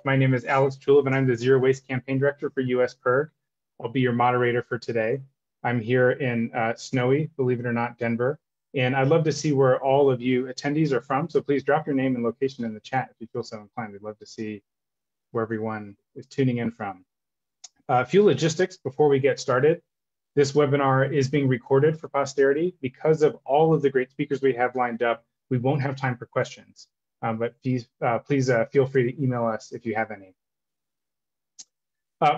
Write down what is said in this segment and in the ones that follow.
My name is Alex Truliv, and I'm the Zero Waste Campaign Director for US PIRG. I'll be your moderator for today. I'm here in snowy, believe it or not, Denver. And I'd love to see where all of you attendees are from. So please drop your name and location in the chat if you feel so inclined. We'd love to see where everyone is tuning in from. A few logistics before we get started. This webinar is being recorded for posterity. Because of all of the great speakers we have lined up, we won't have time for questions. But please feel free to email us if you have any.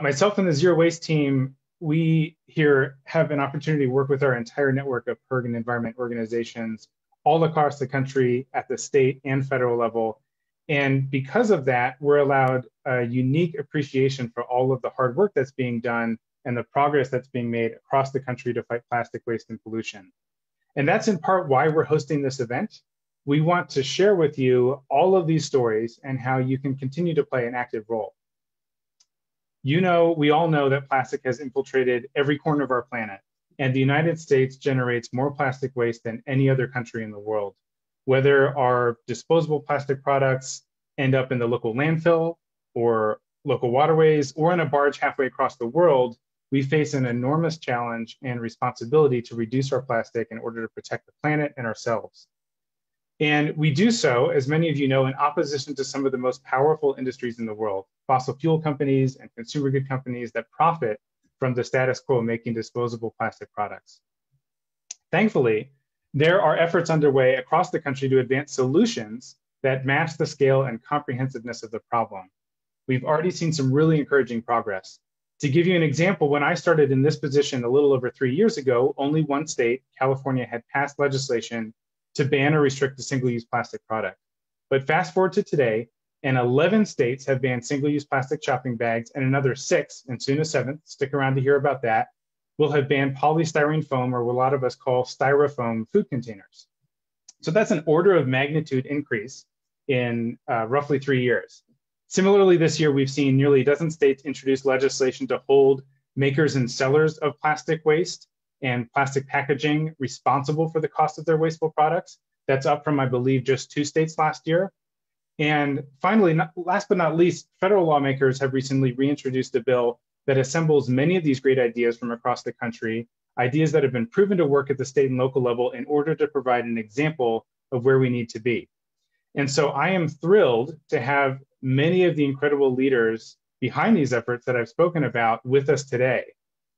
Myself and the Zero Waste team, we here have an opportunity to work with our entire network of PIRG and environment organizations all across the country at the state and federal level. And because of that, we're allowed a unique appreciation for all of the hard work that's being done and the progress that's being made across the country to fight plastic waste and pollution. And that's in part why we're hosting this event. We want to share with you all of these stories and how you can continue to play an active role. We all know that plastic has infiltrated every corner of our planet, and the United States generates more plastic waste than any other country in the world. Whether our disposable plastic products end up in the local landfill or local waterways or in a barge halfway across the world, we face an enormous challenge and responsibility to reduce our plastic in order to protect the planet and ourselves. And we do so, as many of you know, in opposition to some of the most powerful industries in the world, fossil fuel companies and consumer good companies that profit from the status quo making disposable plastic products. Thankfully, there are efforts underway across the country to advance solutions that match the scale and comprehensiveness of the problem. We've already seen some really encouraging progress. To give you an example, when I started in this position a little over 3 years ago, only one state, California, had passed legislation to ban or restrict the single-use plastic product. But fast forward to today, and 11 states have banned single-use plastic shopping bags, and another 6, and soon a 7th, stick around to hear about that, will have banned polystyrene foam, or what a lot of us call styrofoam food containers. So that's an order of magnitude increase in roughly 3 years. Similarly, this year, we've seen nearly a dozen states introduce legislation to hold makers and sellers of plastic waste and plastic packaging responsible for the cost of their wasteful products. That's up from, I believe, just 2 states last year. And finally, last but not least, federal lawmakers have recently reintroduced a bill that assembles many of these great ideas from across the country, ideas that have been proven to work at the state and local level in order to provide an example of where we need to be. And so I am thrilled to have many of the incredible leaders behind these efforts that I've spoken about with us today.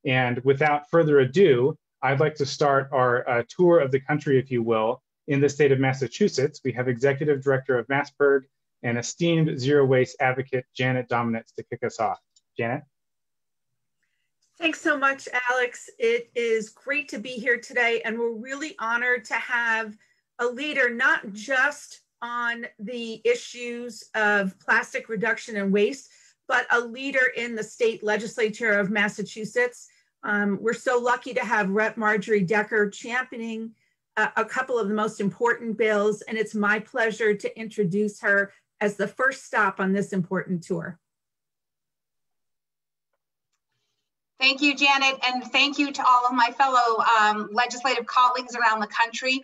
And without further ado, I'd like to start our tour of the country, if you will, in the state of Massachusetts. We have Executive Director of MassPIRG and esteemed zero waste advocate, Janet Dominitz, to kick us off. Janet? Thanks so much, Alex. It is great to be here today, and we're really honored to have a leader not just on the issues of plastic reduction and waste, but a leader in the state legislature of Massachusetts. We're so lucky to have Rep. Marjorie Decker championing a couple of the most important bills, and it's my pleasure to introduce her as the first stop on this important tour. Thank you, Janet, and thank you to all of my fellow legislative colleagues around the country.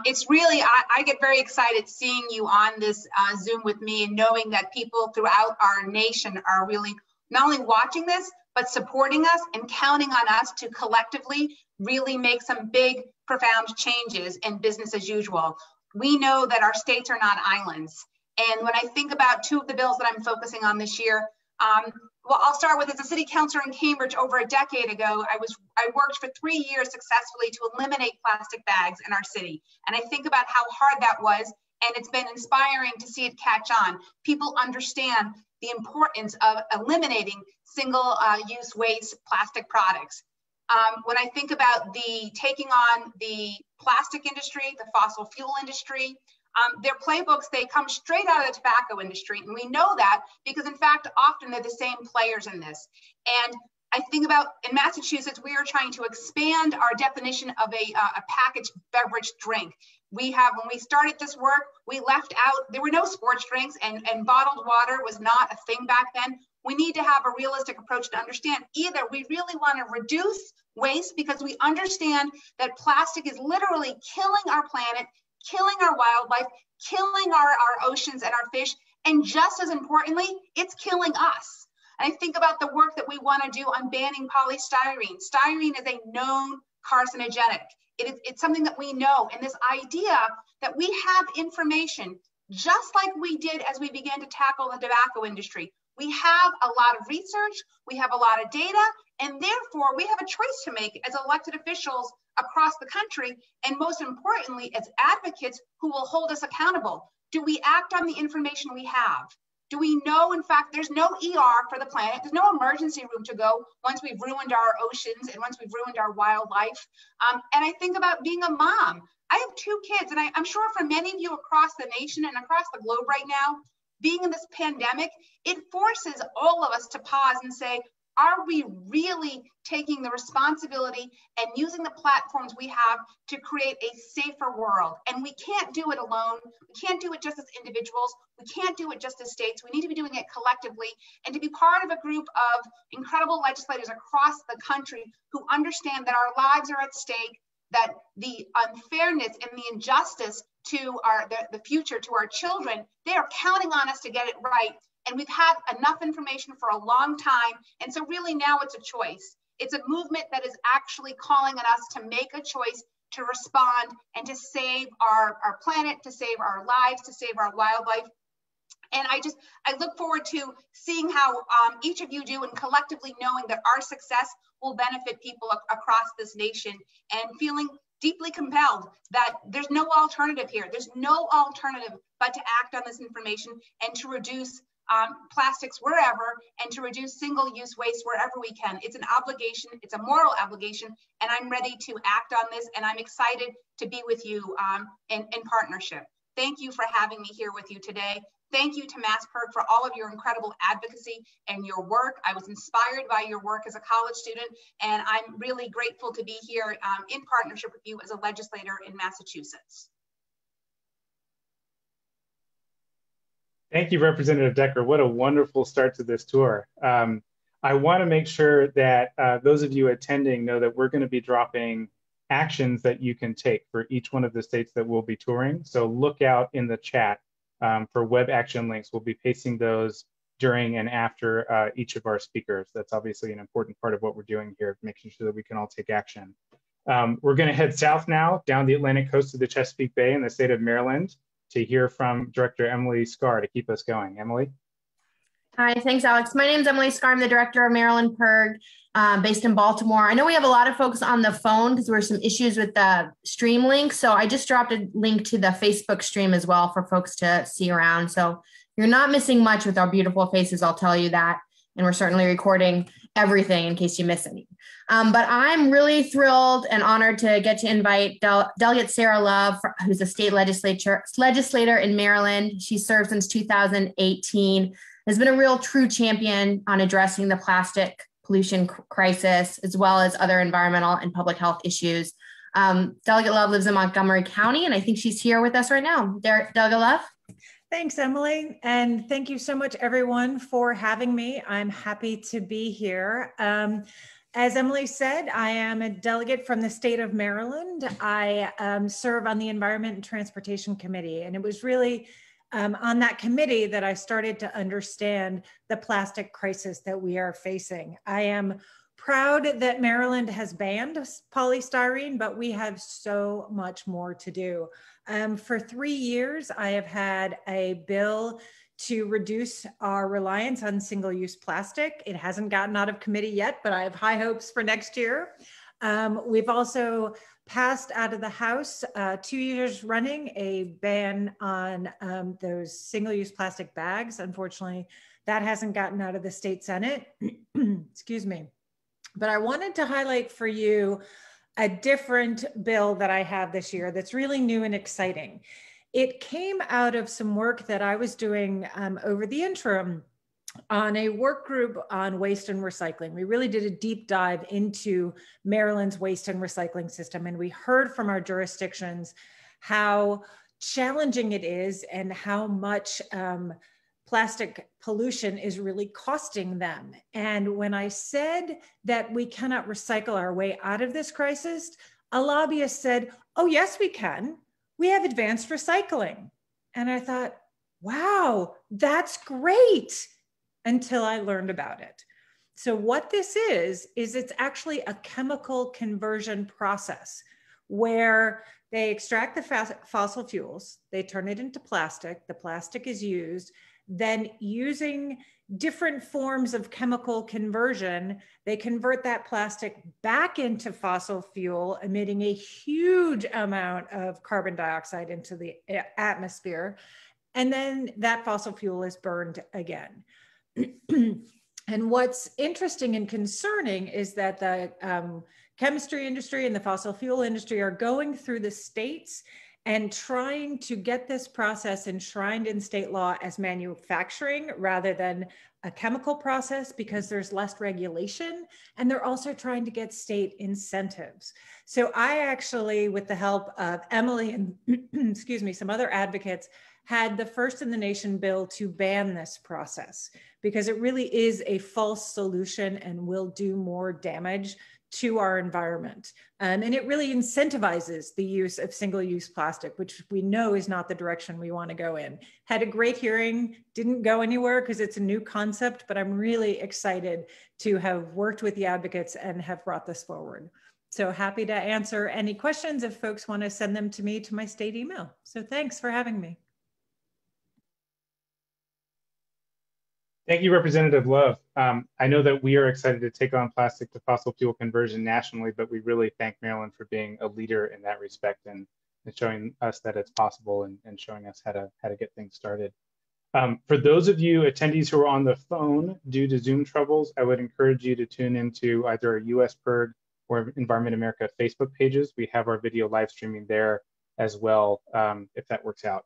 It's really, I get very excited seeing you on this Zoom with me and knowing that people throughout our nation are really not only watching this, but supporting us and counting on us to collectively really make some big, profound changes in business as usual. We know that our states are not islands. And when I think about 2 of the bills that I'm focusing on this year, well, I'll start with, as a city councilor in Cambridge over a decade ago, I worked for 3 years successfully to eliminate plastic bags in our city. And I think about how hard that was, and it's been inspiring to see it catch on. People understand the importance of eliminating single-use waste plastic products. When I think about taking on the plastic industry, the fossil fuel industry, their playbooks, they come straight out of the tobacco industry. And we know that because, in fact, often they're the same players in this. And I think about, in Massachusetts, we are trying to expand our definition of a packaged beverage drink. When we started this work, we left out, there were no sports drinks, and bottled water was not a thing back then. We need to have a realistic approach to understand either we really want to reduce waste because we understand that plastic is literally killing our planet, killing our wildlife, killing our oceans and our fish, And just as importantly, it's killing us. And I think about the work that we want to do on banning polystyrene. Styrene is a known carcinogenic. It's something that we know. And this idea that we have information, just like we did as we began to tackle the tobacco industry. We have a lot of research, we have a lot of data, and therefore we have a choice to make as elected officials across the country, and most importantly, as advocates who will hold us accountable. Do we act on the information we have? Do we know, in fact, there's no ER for the planet, there's no emergency room to go once we've ruined our oceans and once we've ruined our wildlife? And I think about being a mom. I have 2 kids, and I'm sure for many of you across the nation and across the globe right now, being in this pandemic, it forces all of us to pause and say, are we really taking the responsibility and using the platforms we have to create a safer world? And we can't do it alone. We can't do it just as individuals. We can't do it just as states. We need to be doing it collectively, and to be part of a group of incredible legislators across the country who understand that our lives are at stake, that the unfairness and the injustice to the future, to our children, they are counting on us to get it right. And we've had enough information for a long time. And so really now it's a choice. It's a movement that is actually calling on us to make a choice to respond and to save our planet, to save our lives, to save our wildlife. And I look forward to seeing how each of you do, and collectively knowing that our success will benefit people across this nation, and feeling deeply compelled that there's no alternative here. There's no alternative but to act on this information and to reduce plastics wherever, and to reduce single-use waste wherever we can. It's an obligation, it's a moral obligation, and I'm ready to act on this, and I'm excited to be with you in partnership. Thank you for having me here with you today. Thank you to MassPIRG for all of your incredible advocacy and your work. I was inspired by your work as a college student, and I'm really grateful to be here in partnership with you as a legislator in Massachusetts. Thank you, Representative Decker. What a wonderful start to this tour. I want to make sure that those of you attending know that we're going to be dropping actions that you can take for each one of the states that we'll be touring. So look out in the chat for web action links. We'll be pasting those during and after each of our speakers. That's obviously an important part of what we're doing here, making sure that we can all take action. We're going to head south now, down the Atlantic coast of the Chesapeake Bay in the state of Maryland, to hear from Director Emily Scarr to keep us going. Emily? Hi, thanks, Alex. My name is Emily Scarr. I'm the director of Maryland PIRG, based in Baltimore. I know we have a lot of folks on the phone because there were some issues with the stream link. So I just dropped a link to the Facebook stream as well for folks to see around. So you're not missing much with our beautiful faces, I'll tell you that. And we're certainly recording everything in case you miss any. But I'm really thrilled and honored to get to invite Delegate Sarah Love, who's a state legislator in Maryland. She served since 2018, has been a real true champion on addressing the plastic pollution crisis, as well as other environmental and public health issues. Delegate Love lives in Montgomery County, and I think she's here with us right now. Delegate Love? Thanks, Emily. And thank you so much, everyone, for having me. I'm happy to be here. As Emily said, I am a delegate from the state of Maryland. I serve on the Environment and Transportation Committee, and it was really on that committee that I started to understand the plastic crisis that we are facing. I am proud that Maryland has banned polystyrene, but we have so much more to do. For 3 years, I have had a bill to reduce our reliance on single-use plastic. It hasn't gotten out of committee yet, but I have high hopes for next year. We've also passed out of the House 2 years running a ban on those single-use plastic bags. Unfortunately, that hasn't gotten out of the state Senate. Excuse me. But I wanted to highlight for you a different bill that I have this year that's really new and exciting. It came out of some work that I was doing over the interim on a work group on waste and recycling. We really did a deep dive into Maryland's waste and recycling system, and we heard from our jurisdictions how challenging it is and how much plastic pollution is really costing them. And when I said that we cannot recycle our way out of this crisis, a lobbyist said, "Oh, yes, we can. We have advanced recycling." And I thought, wow, that's great, until I learned about it. So what this is it's actually a chemical conversion process where they extract the fossil fuels, they turn it into plastic, the plastic is used, then using different forms of chemical conversion, they convert that plastic back into fossil fuel, emitting a huge amount of carbon dioxide into the atmosphere. And then that fossil fuel is burned again. And what's interesting and concerning is that the chemistry industry and the fossil fuel industry are going through the states and trying to get this process enshrined in state law as manufacturing rather than a chemical process, because there's less regulation. And they're also trying to get state incentives. So I actually, with the help of Emily and excuse me, some other advocates, had the first in the nation bill to ban this process, because it really is a false solution and will do more damage to our environment. And it really incentivizes the use of single-use plastic, which we know is not the direction we want to go in. Had a great hearing, didn't go anywhere because it's a new concept, but I'm really excited to have worked with the advocates and have brought this forward. So happy to answer any questions if folks want to send them to me to my state email. So thanks for having me. Thank you, Representative Love. I know that we are excited to take on plastic to fossil fuel conversion nationally, but we really thank Maryland for being a leader in that respect and showing us that it's possible and showing us how to get things started. For those of you attendees who are on the phone due to Zoom troubles, I would encourage you to tune into either our US PIRG or Environment America Facebook pages. We have our video live streaming there as well, if that works out.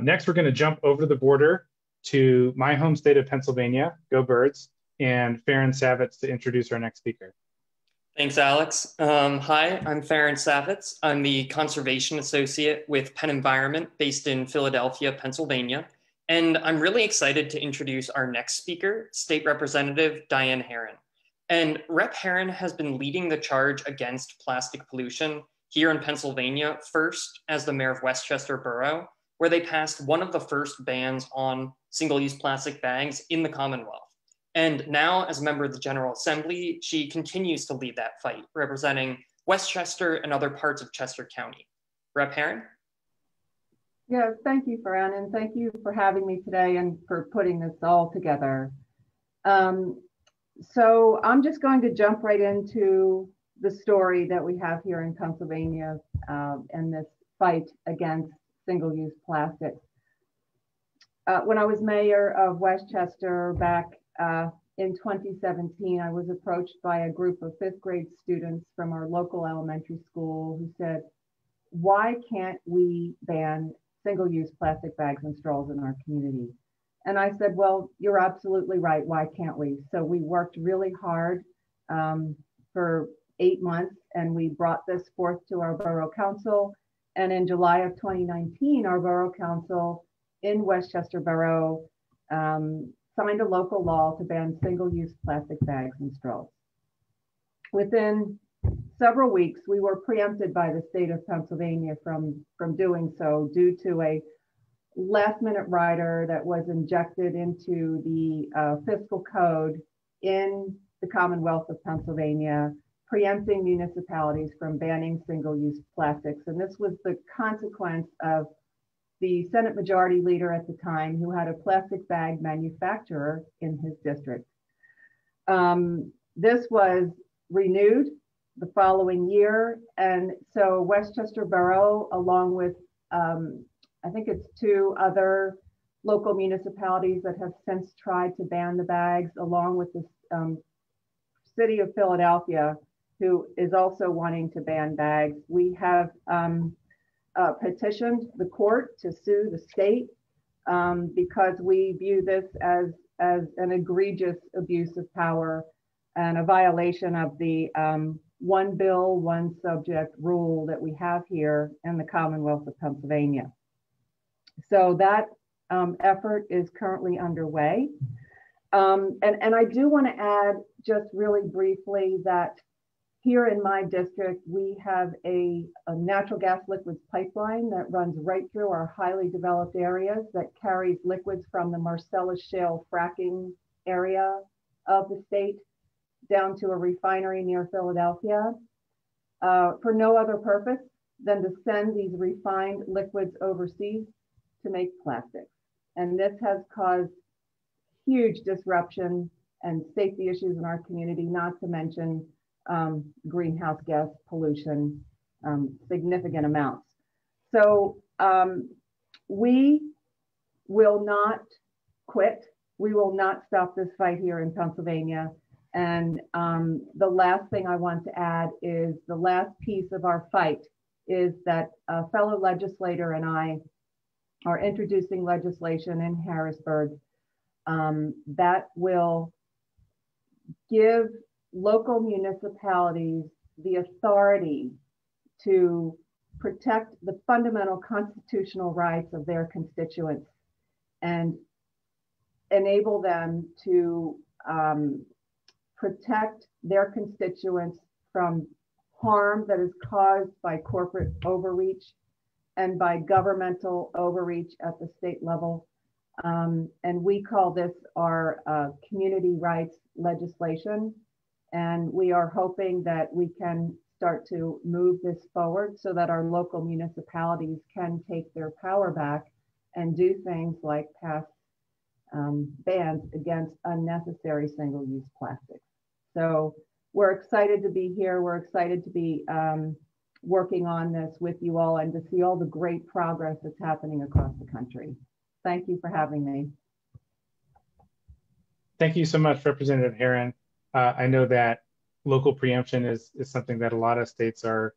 Next, we're going to jump over the border to my home state of Pennsylvania, go Birds, and Farron Savitz to introduce our next speaker. Thanks, Alex. Hi, I'm Farron Savitz. I'm the Conservation Associate with Penn Environment based in Philadelphia, Pennsylvania. And I'm really excited to introduce our next speaker, State Representative Diane Herron. And Rep. Herron has been leading the charge against plastic pollution here in Pennsylvania, first as the mayor of Westchester Borough, where they passed one of the first bans on single-use plastic bags in the Commonwealth. And now, as a member of the General Assembly, she continues to lead that fight, representing Westchester and other parts of Chester County. Rep. Herron? Yeah, thank you, Farron, and thank you for having me today and for putting this all together. So I'm just going to jump right into the story that we have here in Pennsylvania and this fight against single-use plastics. When I was mayor of Westchester back in 2017, I was approached by a group of 5th grade students from our local elementary school who said, why can't we ban single-use plastic bags and straws in our community? And I said, well, you're absolutely right. Why can't we? So we worked really hard for 8 months, and we brought this forth to our borough council. And in July of 2019, our borough council in Westchester Borough signed a local law to ban single-use plastic bags and straws. Within several weeks, we were preempted by the state of Pennsylvania from doing so due to a last-minute rider that was injected into the fiscal code in the Commonwealth of Pennsylvania, preempting municipalities from banning single-use plastics. And this was the consequence of the Senate Majority Leader at the time, who had a plastic bag manufacturer in his district. This was renewed the following year. And so Westchester Borough, along with, I think it's 2 other local municipalities that have since tried to ban the bags, along with the city of Philadelphia, who is also wanting to ban bags. We have petitioned the court to sue the state because we view this as an egregious abuse of power and a violation of the one bill, one subject rule that we have here in the Commonwealth of Pennsylvania. So that effort is currently underway. And I do want to add just really briefly that here in my district, we have a natural gas liquids pipeline that runs right through our highly developed areas that carries liquids from the Marcellus Shale fracking area of the state down to a refinery near Philadelphia for no other purpose than to send these refined liquids overseas to make plastics. And this has caused huge disruption and safety issues in our community, not to mention greenhouse gas pollution, significant amounts. So we will not quit. We will not stop this fight here in Pennsylvania. And the last thing I want to add is the last piece of our fight is that a fellow legislator and I are introducing legislation in Harrisburg that will give local municipalities the authority to protect the fundamental constitutional rights of their constituents and enable them to protect their constituents from harm that is caused by corporate overreach and by governmental overreach at the state level. And we call this our community rights legislation. And we are hoping that we can start to move this forward so that our local municipalities can take their power back and do things like pass bans against unnecessary single-use plastics. So we're excited to be here. We're excited to be working on this with you all and to see all the great progress that's happening across the country. Thank you for having me. Thank you so much, Representative Herron. I know that local preemption is something that a lot of states are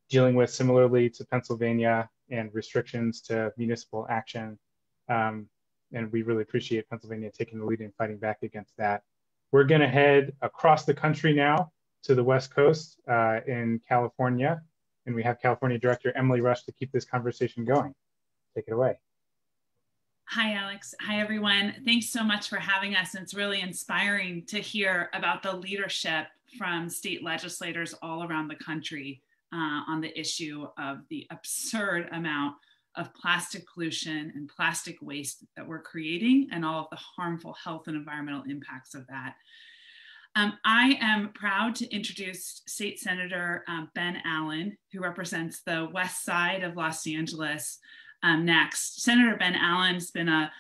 dealing with similarly to Pennsylvania, and restrictions to municipal action. And we really appreciate Pennsylvania taking the lead in fighting back against that. We're going to head across the country now to the West Coast in California. And we have California Director Emily Rush to keep this conversation going. Take it away. Hi, Alex. Hi, everyone. Thanks so much for having us. It's really inspiring to hear about the leadership from state legislators all around the country on the issue of the absurd amount of plastic pollution and plastic waste that we're creating and all of the harmful health and environmental impacts of that. I am proud to introduce State Senator Ben Allen, who represents the west side of Los Angeles. Next, Senator Ben Allen's been a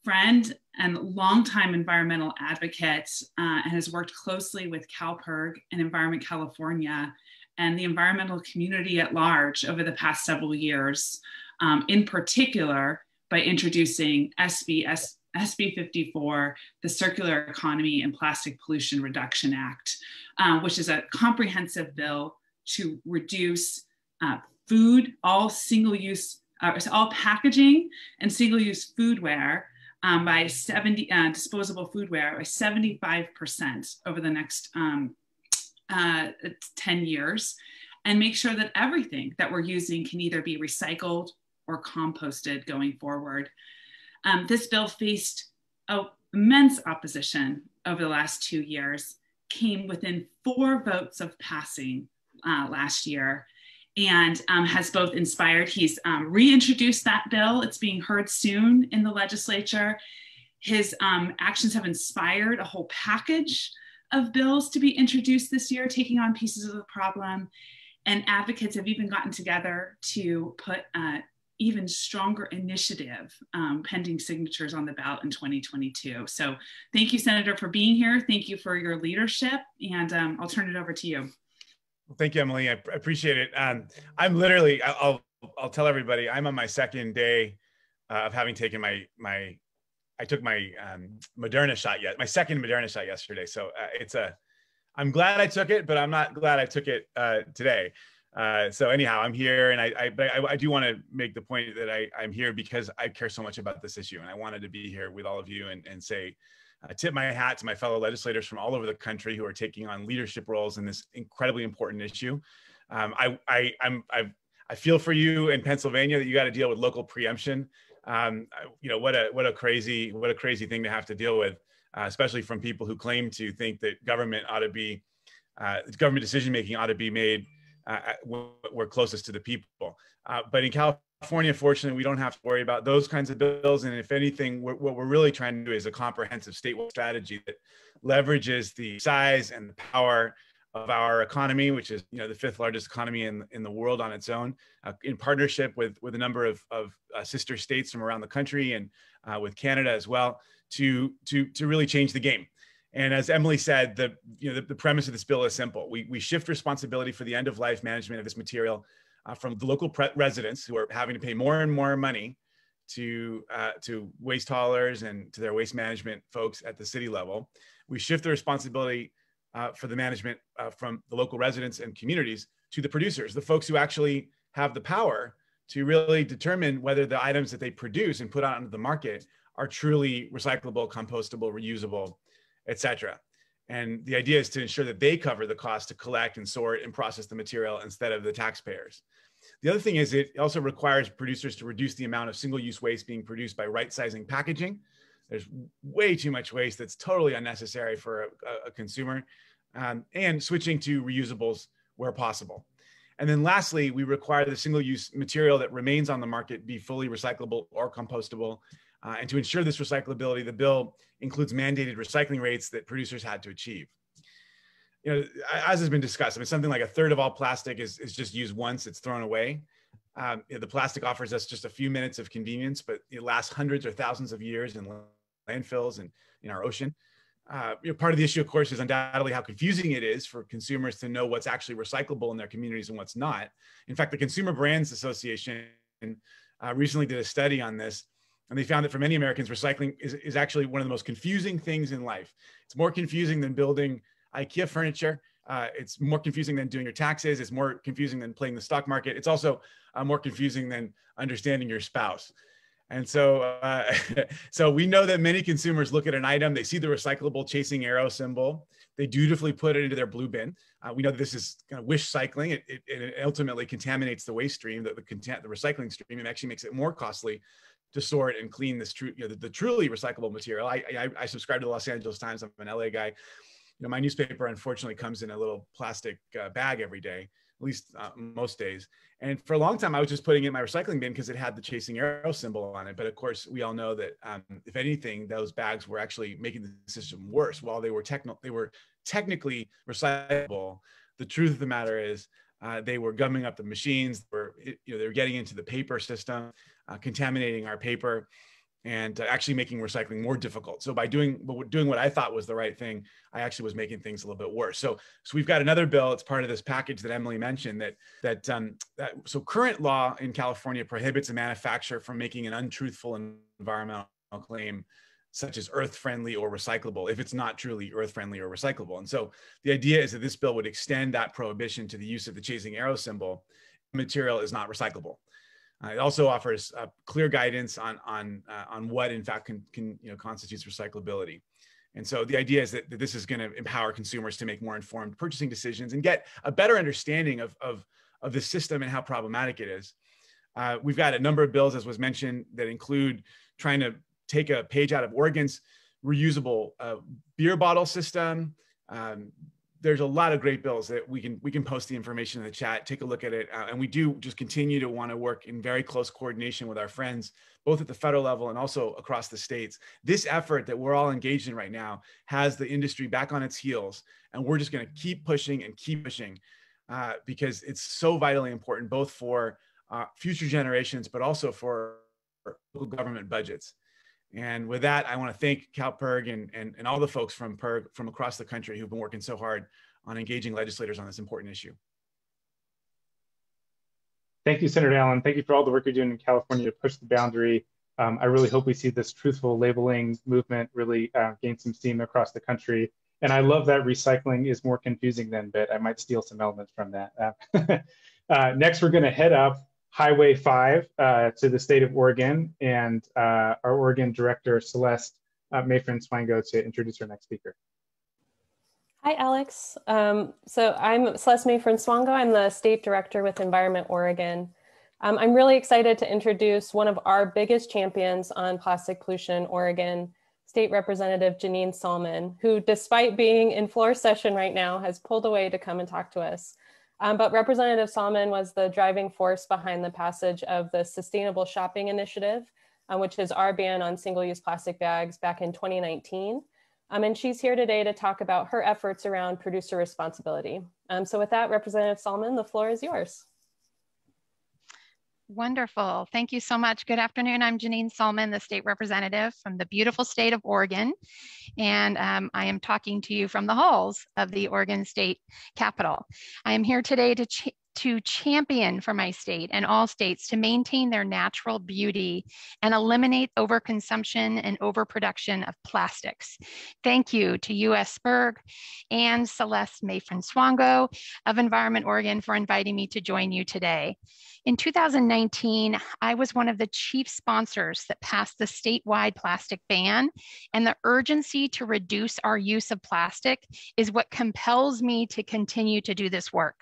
friend and longtime environmental advocate and has worked closely with CalPIRG and Environment California and the environmental community at large over the past several years, in particular by introducing SB 54, the Circular Economy and Plastic Pollution Reduction Act, which is a comprehensive bill to reduce food, all single-use, all packaging and single-use foodware by disposable foodware by 75% over the next 10 years, and make sure that everything that we're using can either be recycled or composted going forward. This bill faced immense opposition over the last 2 years, came within 4 votes of passing last year, and has both inspired, he's reintroduced that bill. It's being heard soon in the legislature. His actions have inspired a whole package of bills to be introduced this year, taking on pieces of the problem. And advocates have even gotten together to put even stronger initiative pending signatures on the ballot in 2022. So thank you, Senator, for being here. Thank you for your leadership, and I'll turn it over to you. Well, thank you, Emily. I appreciate it. I'm literally, I'll tell everybody, I'm on my second day of having taken I took my Moderna shot my second Moderna shot yesterday. So I'm glad I took it, but I'm not glad I took it today. So anyhow, I'm here, and I do want to make the point that I'm here because I care so much about this issue, and I wanted to be here with all of you and say, tip my hat to my fellow legislators from all over the country who are taking on leadership roles in this incredibly important issue. I feel for you in Pennsylvania that you got to deal with local preemption. You know, what a crazy thing to have to deal with, especially from people who claim to think that government ought to be government decision-making ought to be made we're closest to the people. But in California, fortunately, we don't have to worry about those kinds of bills. And if anything, what we're really trying to do is a comprehensive statewide strategy that leverages the size and the power of our economy, which is, the fifth largest economy in the world on its own, in partnership with a number of sister states from around the country and with Canada as well, to really change the game. And as Emily said, the premise of this bill is simple. We shift responsibility for the end-of-life management of this material from the local residents, who are having to pay more and more money to waste haulers and to their waste management folks at the city level. We shift the responsibility for the management from the local residents and communities to the producers, the folks who actually have the power to really determine whether the items that they produce and put out onto the market are truly recyclable, compostable, reusable, etc. And the idea is to ensure that they cover the cost to collect and sort and process the material instead of the taxpayers. The other thing is it also requires producers to reduce the amount of single-use waste being produced by right-sizing packaging. There's way too much waste that's totally unnecessary for a consumer, and switching to reusables where possible. And then lastly, we require the single-use material that remains on the market be fully recyclable or compostable. And to ensure this recyclability, the bill includes mandated recycling rates that producers had to achieve. As has been discussed, something like a third of all plastic is just used once, it's thrown away. The plastic offers us just a few minutes of convenience, but it lasts hundreds or thousands of years in landfills and in our ocean. Part of the issue, of course, is undoubtedly how confusing it is for consumers to know what's actually recyclable in their communities and what's not. In fact, the Consumer Brands Association recently did a study on this, and they found that for many Americans, recycling is actually one of the most confusing things in life. It's more confusing than building IKEA furniture. It's more confusing than doing your taxes. It's more confusing than playing the stock market. It's also more confusing than understanding your spouse. And so, so we know that many consumers look at an item, they see the recyclable chasing arrow symbol, they dutifully put it into their blue bin. We know that this is kind of wish cycling. It ultimately contaminates the waste stream, the recycling stream. It actually makes it more costly to sort and clean this the truly recyclable material. I subscribe to the Los Angeles Times. I'm an LA guy. My newspaper unfortunately comes in a little plastic bag every day, at least most days. And for a long time, I was just putting it in my recycling bin because it had the chasing arrow symbol on it. But of course, we all know that if anything, those bags were actually making the system worse. While they were technically recyclable, the truth of the matter is they were gumming up the machines. They were getting into the paper system, contaminating our paper, and actually making recycling more difficult. So by doing what I thought was the right thing, I actually was making things a little bit worse. So we've got another bill. It's part of this package that Emily mentioned so current law in California prohibits a manufacturer from making an untruthful environmental claim, such as earth-friendly or recyclable, if it's not truly earth-friendly or recyclable. And so the idea is that this bill would extend that prohibition to the use of the chasing arrow symbol. Material is not recyclable. It also offers clear guidance on what, in fact, constitutes recyclability. And so the idea is that this is going to empower consumers to make more informed purchasing decisions and get a better understanding of the system and how problematic it is. We've got a number of bills, as was mentioned, that include trying to take a page out of Oregon's reusable beer bottle system. There's a lot of great bills that we can post the information in the chat, take a look at it. And we do just continue to want to work in very close coordination with our friends, both at the federal level and also across the states. This effort that we're all engaged in right now has the industry back on its heels. And we're just going to keep pushing and keep pushing because it's so vitally important, both for future generations, but also for local government budgets. And with that, I want to thank CalPIRG and all the folks from PIRG from across the country who've been working so hard on engaging legislators on this important issue. Thank you, Senator Allen. Thank you for all the work you're doing in California to push the boundary. I really hope we see this truthful labeling movement really gain some steam across the country. And I love that recycling is more confusing than bit. I might steal some elements from that. Next, we're going to head up Highway 5 to the state of Oregon, and our Oregon Director, Celeste Mayfrin-Swango, to introduce our next speaker. Hi, Alex. So I'm Celeste Mayfrin-Swango. I'm the State Director with Environment Oregon. I'm really excited to introduce one of our biggest champions on plastic pollution in Oregon, State Representative Janine Salmon, who, despite being in floor session right now, has pulled away to come and talk to us. But Representative Salmon was the driving force behind the passage of the Sustainable Shopping Initiative, which is our ban on single-use plastic bags back in 2019. And she's here today to talk about her efforts around producer responsibility. So with that, Representative Salmon, the floor is yours. Wonderful. Thank you so much. Good afternoon. I'm Janine Salmon, the state representative from the beautiful state of Oregon. And I am talking to you from the halls of the Oregon State Capitol. I am here today to champion for my state and all states to maintain their natural beauty and eliminate overconsumption and overproduction of plastics. Thank you to U.S. Berg and Celeste May-Francois of Environment Oregon for inviting me to join you today. In 2019, I was one of the chief sponsors that passed the statewide plastic ban, and the urgency to reduce our use of plastic is what compels me to continue to do this work.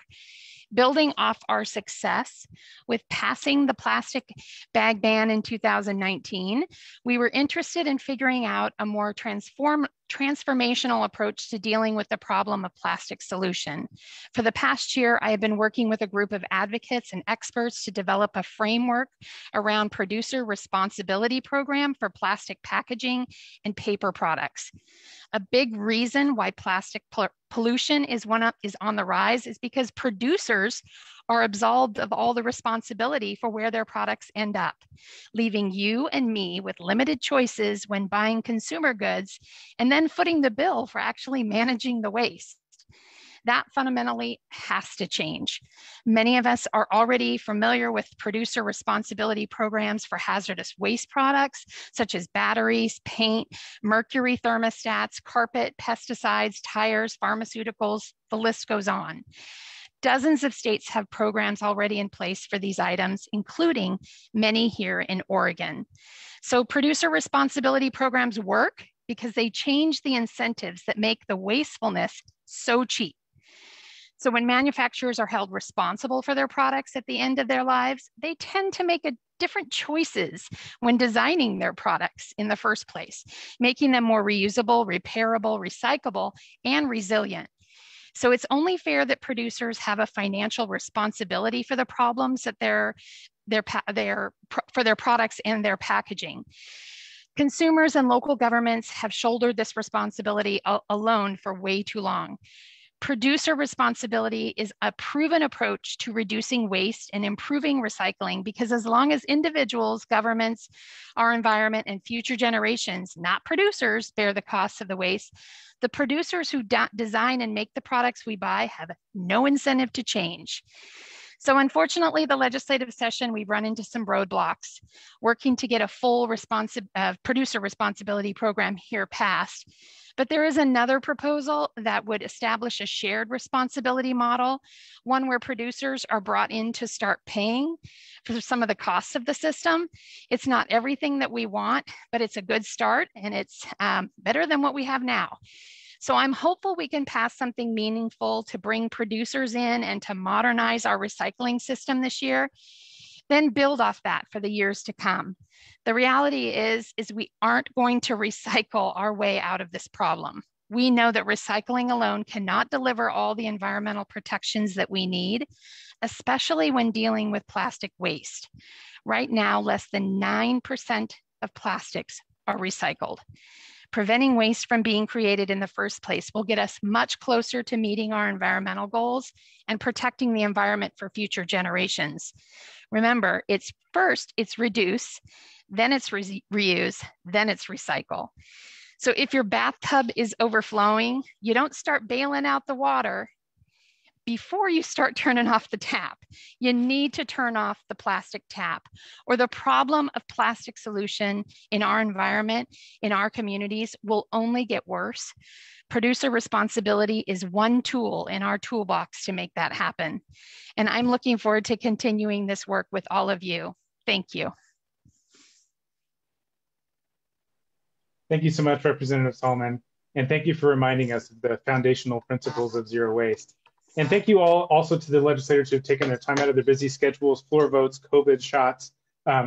Building off our success with passing the plastic bag ban in 2019, we were interested in figuring out a more transformational approach to dealing with the problem of plastic solution. For the past year, I have been working with a group of advocates and experts to develop a framework around producer responsibility program for plastic packaging and paper products. A big reason why plastic pollution is on the rise is because producers are absolved of all the responsibility for where their products end up, leaving you and me with limited choices when buying consumer goods and then footing the bill for actually managing the waste. That fundamentally has to change. Many of us are already familiar with producer responsibility programs for hazardous waste products, such as batteries, paint, mercury thermostats, carpet, pesticides, tires, pharmaceuticals, the list goes on. Dozens of states have programs already in place for these items, including many here in Oregon. So producer responsibility programs work because they change the incentives that make the wastefulness so cheap. So when manufacturers are held responsible for their products at the end of their lives, they tend to make different choices when designing their products in the first place, making them more reusable, repairable, recyclable, and resilient. So it's only fair that producers have a financial responsibility for the problems that for their products and their packaging. Consumers and local governments have shouldered this responsibility alone for way too long. Producer responsibility is a proven approach to reducing waste and improving recycling, because as long as individuals, governments, our environment, and future generations, not producers, bear the costs of the waste, the producers who design and make the products we buy have no incentive to change. So unfortunately, the legislative session, we've run into some roadblocks, working to get a full producer responsibility program here passed. But there is another proposal that would establish a shared responsibility model, one where producers are brought in to start paying for some of the costs of the system. It's not everything that we want, but it's a good start, and it's better than what we have now. So I'm hopeful we can pass something meaningful to bring producers in and to modernize our recycling system this year, then build off that for the years to come. The reality is we aren't going to recycle our way out of this problem. We know that recycling alone cannot deliver all the environmental protections that we need, especially when dealing with plastic waste. Right now, less than 9% of plastics are recycled. Preventing waste from being created in the first place will get us much closer to meeting our environmental goals and protecting the environment for future generations. Remember, it's reduce, then it's reuse, then it's recycle. So if your bathtub is overflowing, you don't start bailing out the water before you start turning off the tap. You need to turn off the plastic tap, or the problem of plastic solution in our environment, in our communities, will only get worse. Producer responsibility is one tool in our toolbox to make that happen. And I'm looking forward to continuing this work with all of you. Thank you. Thank you so much, Representative Salmon. And thank you for reminding us of the foundational principles of zero waste. And thank you all also to the legislators who have taken their time out of their busy schedules, floor votes, COVID shots,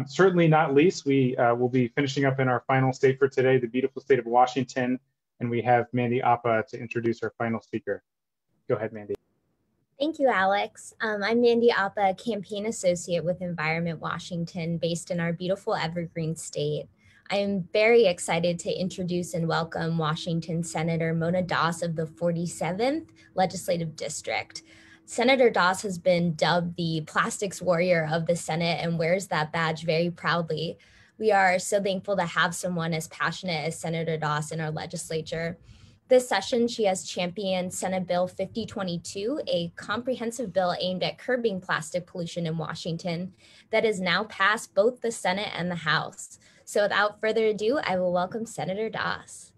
Certainly not least, we will be finishing up in our final state for today, the beautiful state of Washington, and we have Mandy Appa to introduce our final speaker. Go ahead, Mandy. Thank you, Alex. I'm Mandy Appa, campaign associate with Environment Washington, based in our beautiful Evergreen state. I am very excited to introduce and welcome Washington Senator Mona Das of the 47th Legislative District. Senator Das has been dubbed the plastics warrior of the Senate and wears that badge very proudly. We are so thankful to have someone as passionate as Senator Das in our legislature. This session, she has championed Senate Bill 5022, a comprehensive bill aimed at curbing plastic pollution in Washington that has now passed both the Senate and the House. So without further ado, I will welcome Senator Das.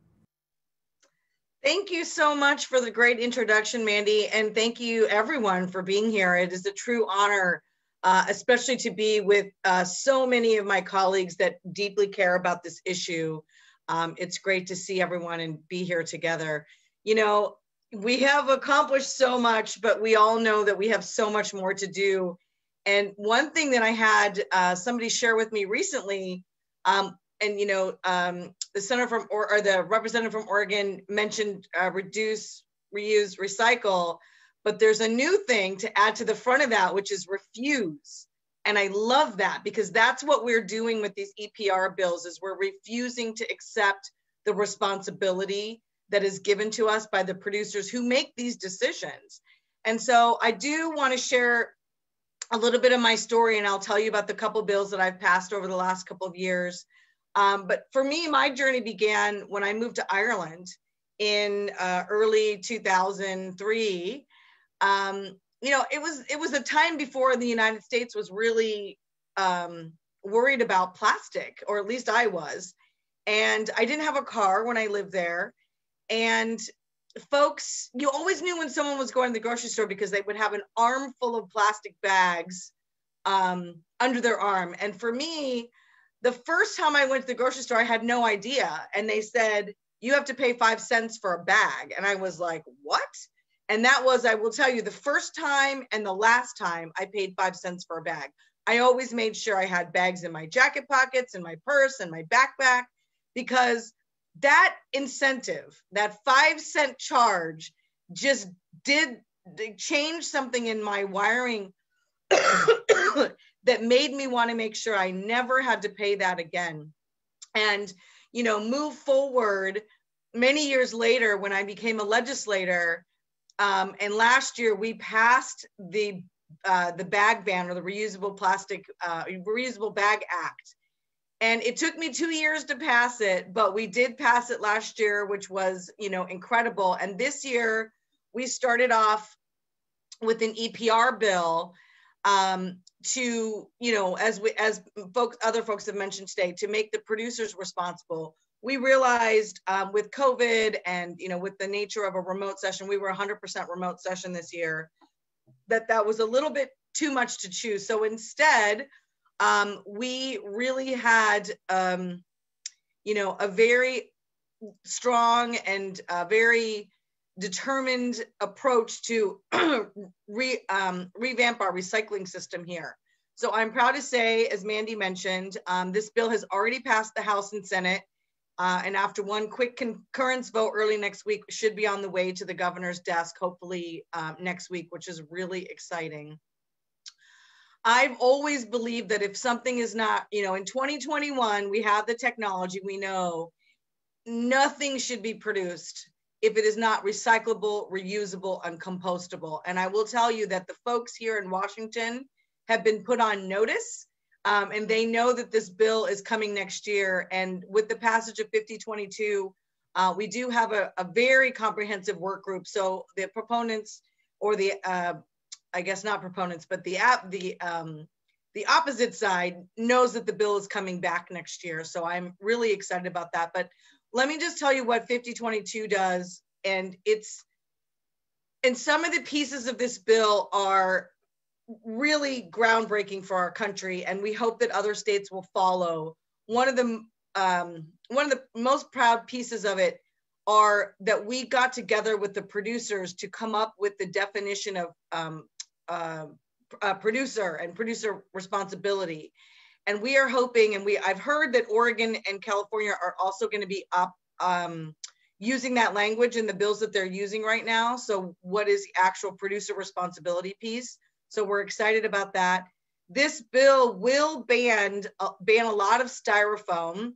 Thank you so much for the great introduction, Mandy, and thank you everyone for being here. It is a true honor, especially to be with so many of my colleagues that deeply care about this issue. It's great to see everyone and be here together. You know, we have accomplished so much, but we all know that we have so much more to do. And one thing that I had somebody share with me recently, the senator from or the representative from Oregon mentioned reduce, reuse, recycle, but there's a new thing to add to the front of that, which is refuse. And I love that, because that's what we're doing with these EPR bills, is we're refusing to accept the responsibility that is given to us by the producers who make these decisions. And so I do want to share a little bit of my story, and I'll tell you about the couple bills that I've passed over the last couple of years. But for me, my journey began when I moved to Ireland in early 2003. You know, it was a time before the United States was really worried about plastic, or at least I was. And I didn't have a car when I lived there. And folks, you always knew when someone was going to the grocery store because they would have an armful of plastic bags under their arm. And for me, the first time I went to the grocery store, I had no idea. And they said, you have to pay 5 cents for a bag. And I was like, what? And that was, I will tell you, the first time and the last time I paid 5 cents for a bag. I always made sure I had bags in my jacket pockets, in my purse, and my backpack, because that incentive, that 5 cent charge, just did change something in my wiring that made me want to make sure I never had to pay that again. And, you know, move forward many years later when I became a legislator. And last year we passed the bag ban, or the reusable bag act. And it took me 2 years to pass it, but we did pass it last year, which was, you know, incredible. And this year we started off with an EPR bill to, you know, as other folks have mentioned today, to make the producers responsible. We realized with COVID and, you know, with the nature of a remote session, we were 100% remote session this year, that was a little bit too much to choose. So instead, we really had, you know, a very strong and very determined approach to revamp our recycling system here. So I'm proud to say, as Mandy mentioned, this bill has already passed the House and Senate. And after one quick concurrence vote early next week, should be on the way to the governor's desk, hopefully next week, which is really exciting. I've always believed that if something is not, you know, in 2021, we have the technology, we know nothing should be produced if it is not recyclable, reusable, and compostable. And I will tell you that the folks here in Washington have been put on notice, and they know that this bill is coming next year. And with the passage of 5022, we do have a very comprehensive work group. So the proponents, or the I guess not proponents, but the opposite side knows that the bill is coming back next year. So I'm really excited about that. But let me just tell you what 5022 does. And some of the pieces of this bill are really groundbreaking for our country, and we hope that other states will follow. One of the most proud pieces of it are that we got together with the producers to come up with the definition of producer and producer responsibility. And we are hoping, and I've heard that Oregon and California are also going to be up using that language in the bills that they're using right now. So what is the actual producer responsibility piece? So we're excited about that. This bill will ban a lot of styrofoam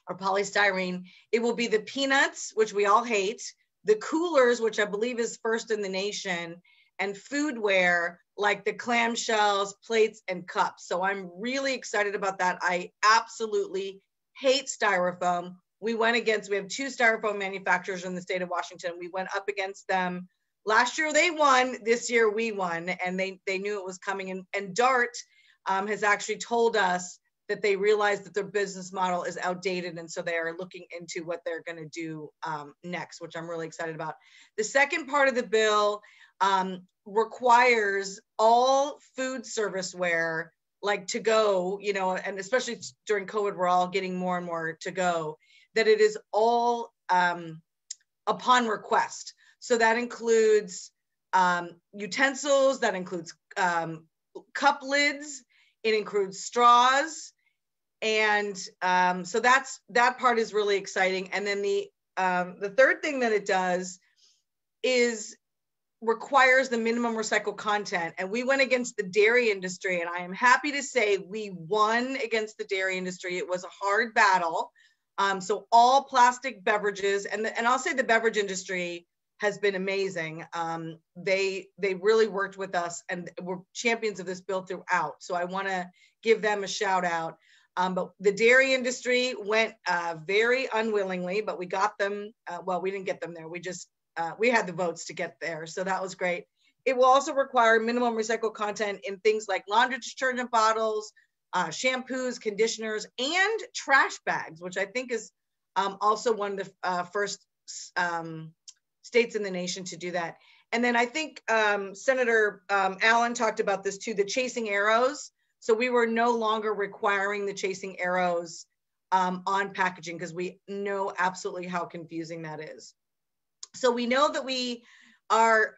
or polystyrene. It will be the peanuts, which we all hate, the coolers, which I believe is first in the nation, and foodware like the clamshells, plates, and cups. So I'm really excited about that. I absolutely hate styrofoam. We have 2 styrofoam manufacturers in the state of Washington. We went up against them. Last year they won, this year we won, and they knew it was coming. And DART has actually told us that they realize that their business model is outdated, and so they are looking into what they're going to do next, which I'm really excited about. The second part of the bill requires all food serviceware, like to go, and especially during COVID, we're all getting more and more to go, that it is all upon request. So that includes utensils, that includes cup lids, it includes straws. And so that part is really exciting. And then the third thing that it does is requires the minimum recycled content. And we went against the dairy industry, and I am happy to say we won against the dairy industry. It was a hard battle. So all plastic beverages, and I'll say the beverage industry has been amazing. They really worked with us and were champions of this bill throughout. So I want to give them a shout out. But the dairy industry went very unwillingly, but we got them. Well, we didn't get them there. We had the votes to get there. So that was great. It will also require minimum recycled content in things like laundry detergent bottles, shampoos, conditioners, and trash bags, which I think is also one of the first states in the nation to do that. And then I think Senator Allen talked about this too, the chasing arrows. So we were no longer requiring the chasing arrows on packaging because we know absolutely how confusing that is. So we know that we are,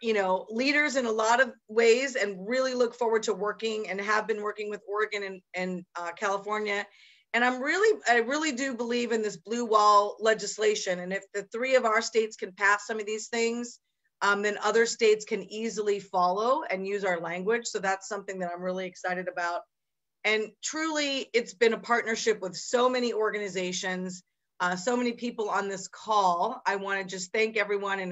leaders in a lot of ways and really look forward to working and have been working with Oregon and California. And I really do believe in this blue wall legislation. And if the 3 of our states can pass some of these things, then other states can easily follow and use our language. So that's something that I'm really excited about. And truly, it's been a partnership with so many organizations, so many people on this call. I want to just thank everyone. And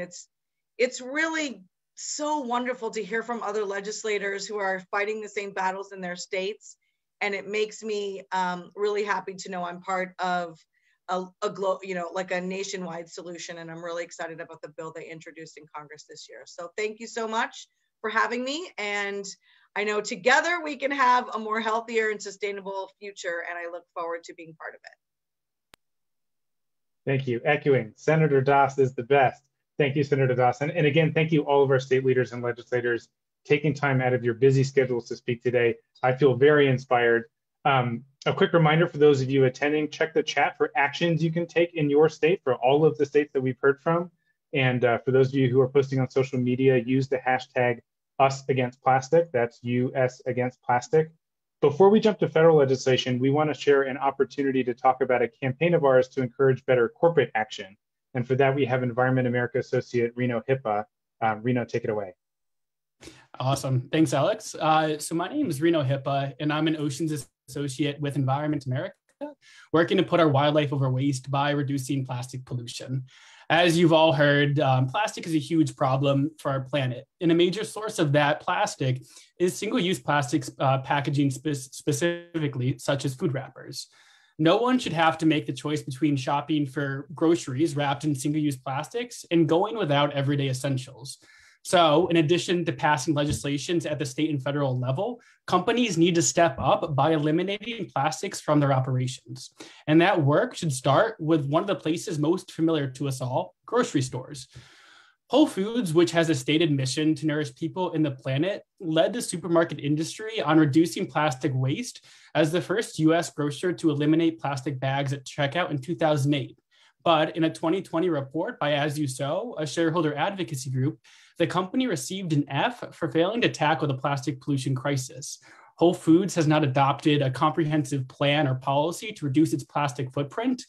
it's really so wonderful to hear from other legislators who are fighting the same battles in their states. And it makes me really happy to know I'm part of like a nationwide solution. And I'm really excited about the bill they introduced in Congress this year. So thank you so much for having me. And I know together we can have a more healthier and sustainable future. And I look forward to being part of it. Thank you. Echoing, Senator Doss is the best. Thank you, Senator Doss. And again, thank you all of our state leaders and legislators taking time out of your busy schedules to speak today. I feel very inspired. A quick reminder for those of you attending, check the chat for actions you can take in your state for all of the states that we've heard from. And for those of you who are posting on social media, use the hashtag #UsAgainstPlastic. That's US Against Plastic. Before we jump to federal legislation, we want to share an opportunity to talk about a campaign of ours to encourage better corporate action. And for that, we have Environment America associate Reno Hippa. Reno, take it away. Awesome. Thanks, Alex. So my name is Reno Hippa, and I'm an Oceans associate with Environment America, working to put our wildlife over waste by reducing plastic pollution. As you've all heard, plastic is a huge problem for our planet. And a major source of that plastic is single-use plastics packaging specifically, such as food wrappers. No one should have to make the choice between shopping for groceries wrapped in single-use plastics and going without everyday essentials. So in addition to passing legislations at the state and federal level, companies need to step up by eliminating plastics from their operations. And that work should start with one of the places most familiar to us all, grocery stores. Whole Foods, which has a stated mission to nourish people and the planet, led the supermarket industry on reducing plastic waste as the first US grocer to eliminate plastic bags at checkout in 2008. But in a 2020 report by As You Sow, a shareholder advocacy group, the company received an F for failing to tackle the plastic pollution crisis. Whole Foods has not adopted a comprehensive plan or policy to reduce its plastic footprint,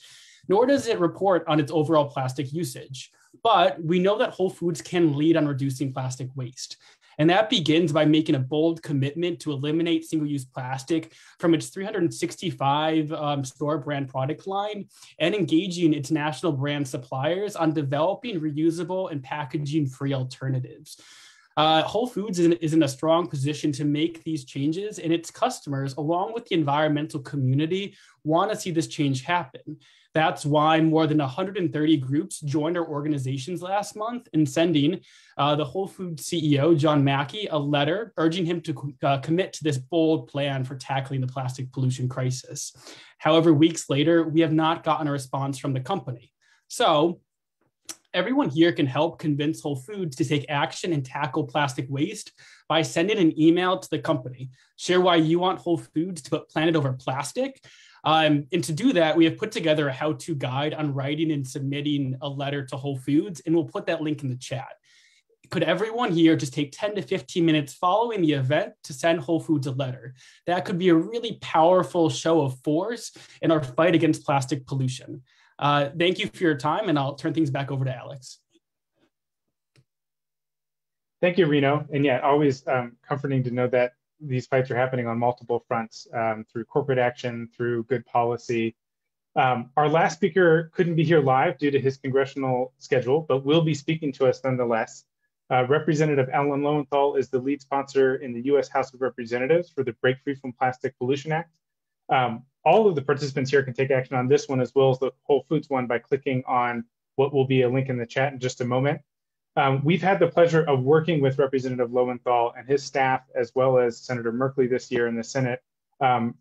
nor does it report on its overall plastic usage. But we know that Whole Foods can lead on reducing plastic waste. And that begins by making a bold commitment to eliminate single-use plastic from its 365 store brand product line and engaging its national brand suppliers on developing reusable and packaging-free alternatives. Whole Foods is in a strong position to make these changes, and its customers, along with the environmental community, want to see this change happen. That's why more than 130 groups joined our organizations last month in sending the Whole Foods CEO, John Mackey, a letter urging him to commit to this bold plan for tackling the plastic pollution crisis. However, weeks later, we have not gotten a response from the company. So everyone here can help convince Whole Foods to take action and tackle plastic waste by sending an email to the company. Share why you want Whole Foods to put planet over plastic. And to do that, we have put together a how-to guide on writing and submitting a letter to Whole Foods, and we'll put that link in the chat. Could everyone here just take 10 to 15 minutes following the event to send Whole Foods a letter? That could be a really powerful show of force in our fight against plastic pollution. Thank you for your time, and I'll turn things back over to Alex. Thank you, Reno. And yeah, always comforting to know that these fights are happening on multiple fronts, through corporate action, through good policy. Our last speaker couldn't be here live due to his congressional schedule, but will be speaking to us nonetheless. Representative Alan Lowenthal is the lead sponsor in the U.S. House of Representatives for the Break Free from Plastic Pollution Act. All of the participants here can take action on this one as well as the Whole Foods one by clicking on what will be a link in the chat in just a moment. We've had the pleasure of working with Representative Lowenthal and his staff, as well as Senator Merkley this year in the Senate,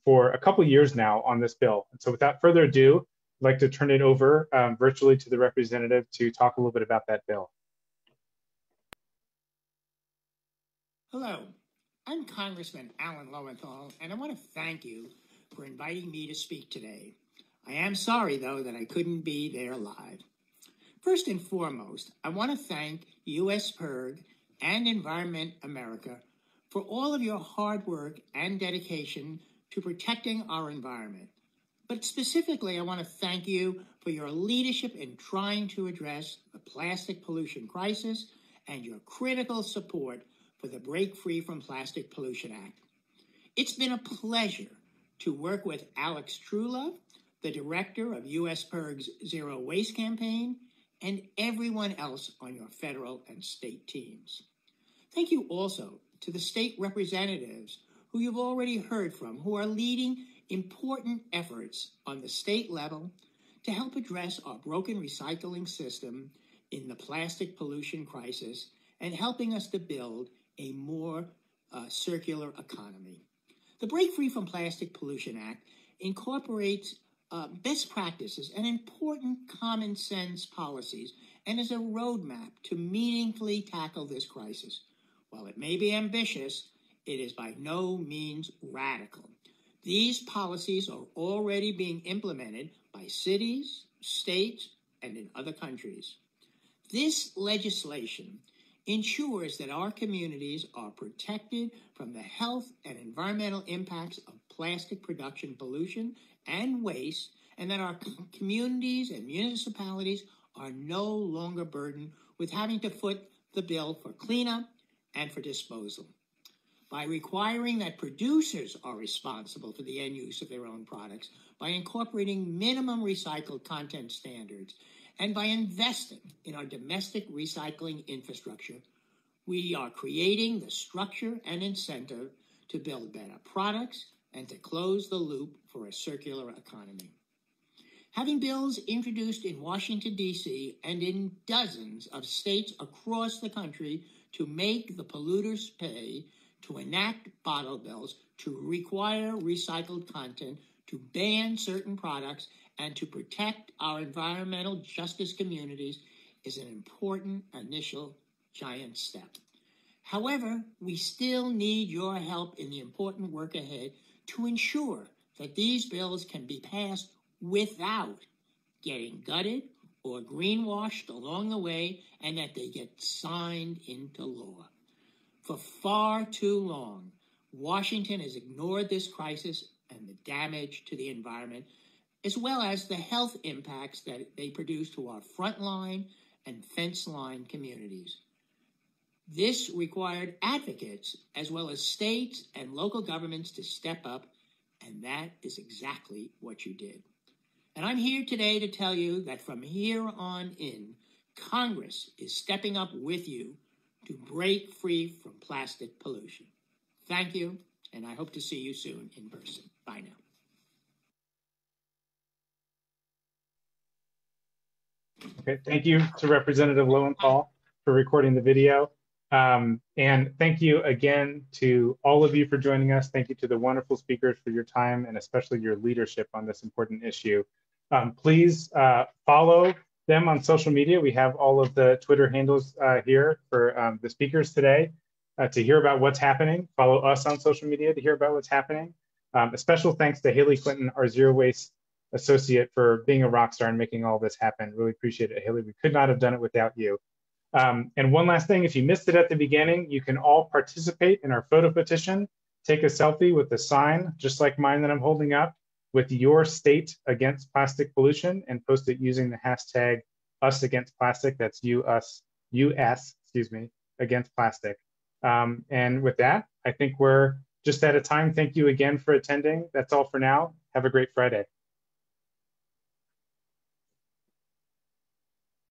for a couple years now on this bill. And so without further ado, I'd like to turn it over virtually to the representative to talk a little bit about that bill. Hello, I'm Congressman Alan Lowenthal, and I want to thank you for inviting me to speak today. I am sorry, though, that I couldn't be there live. First and foremost, I want to thank USPIRG and Environment America for all of your hard work and dedication to protecting our environment. But specifically, I want to thank you for your leadership in trying to address the plastic pollution crisis and your critical support for the Break Free from Plastic Pollution Act. It's been a pleasure to work with Alex Truelove, the director of USPIRG's Zero Waste Campaign, and everyone else on your federal and state teams. Thank you also to the state representatives who you've already heard from, who are leading important efforts on the state level to help address our broken recycling system in the plastic pollution crisis and helping us to build a more circular economy. The Break Free from Plastic Pollution Act incorporates best practices and important common sense policies and is a roadmap to meaningfully tackle this crisis. While it may be ambitious, it is by no means radical. These policies are already being implemented by cities, states, and in other countries. This legislation ensures that our communities are protected from the health and environmental impacts of plastic production pollution and waste, and that our communities and municipalities are no longer burdened with having to foot the bill for cleanup and for disposal. By requiring that producers are responsible for the end use of their own products, by incorporating minimum recycled content standards, and by investing in our domestic recycling infrastructure, we are creating the structure and incentive to build better products and to close the loop for a circular economy. Having bills introduced in Washington, D.C. and in dozens of states across the country to make the polluters pay, to enact bottle bills, to require recycled content, to ban certain products, and to protect our environmental justice communities is an important initial giant step. However, we still need your help in the important work ahead to ensure that these bills can be passed without getting gutted or greenwashed along the way, and that they get signed into law. For far too long, Washington has ignored this crisis and the damage to the environment, as well as the health impacts that they produce to our frontline and fence line communities. This required advocates, as well as states and local governments, to step up, and that is exactly what you did. And I'm here today to tell you that from here on in, Congress is stepping up with you to break free from plastic pollution. Thank you, and I hope to see you soon in person. Bye now. Okay, thank you to Representative Lowenthal for recording the video. And thank you again to all of you for joining us. Thank you to the wonderful speakers for your time and especially your leadership on this important issue. Please follow them on social media. We have all of the Twitter handles here for the speakers today to hear about what's happening. Follow us on social media to hear about what's happening. A special thanks to Haley Clinton, our Zero Waste associate, for being a rock star and making all this happen. Really appreciate it, Haley. We could not have done it without you. And one last thing, if you missed it at the beginning, you can all participate in our photo petition. Take a selfie with the sign, just like mine that I'm holding up, with your state against plastic pollution, and post it using the hashtag #UsAgainstPlastic. That's US, excuse me, against plastic. And with that, I think we're just out of time. Thank you again for attending. That's all for now. Have a great Friday.